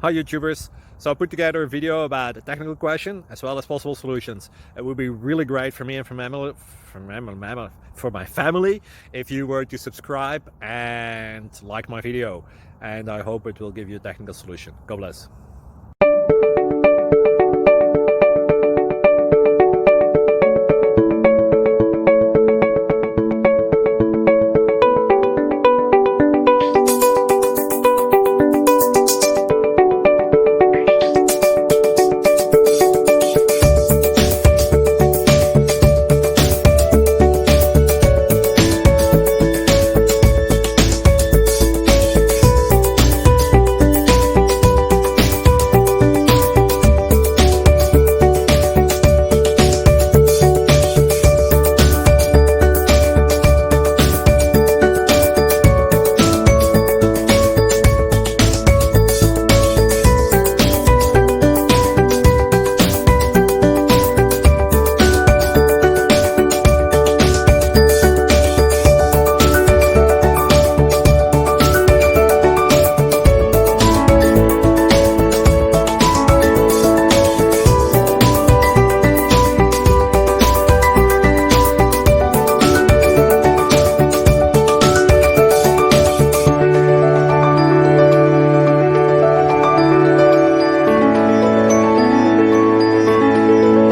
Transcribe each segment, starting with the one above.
Hi YouTubers! So I put together a video about a technical question as well as possible solutions. It would be really great for me and for my family if you were to subscribe and like my video, and I hope it will give you a technical solution. God bless.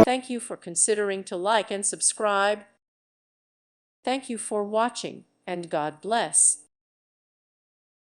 Thank you for considering to like and subscribe. Thank you for watching, and God bless.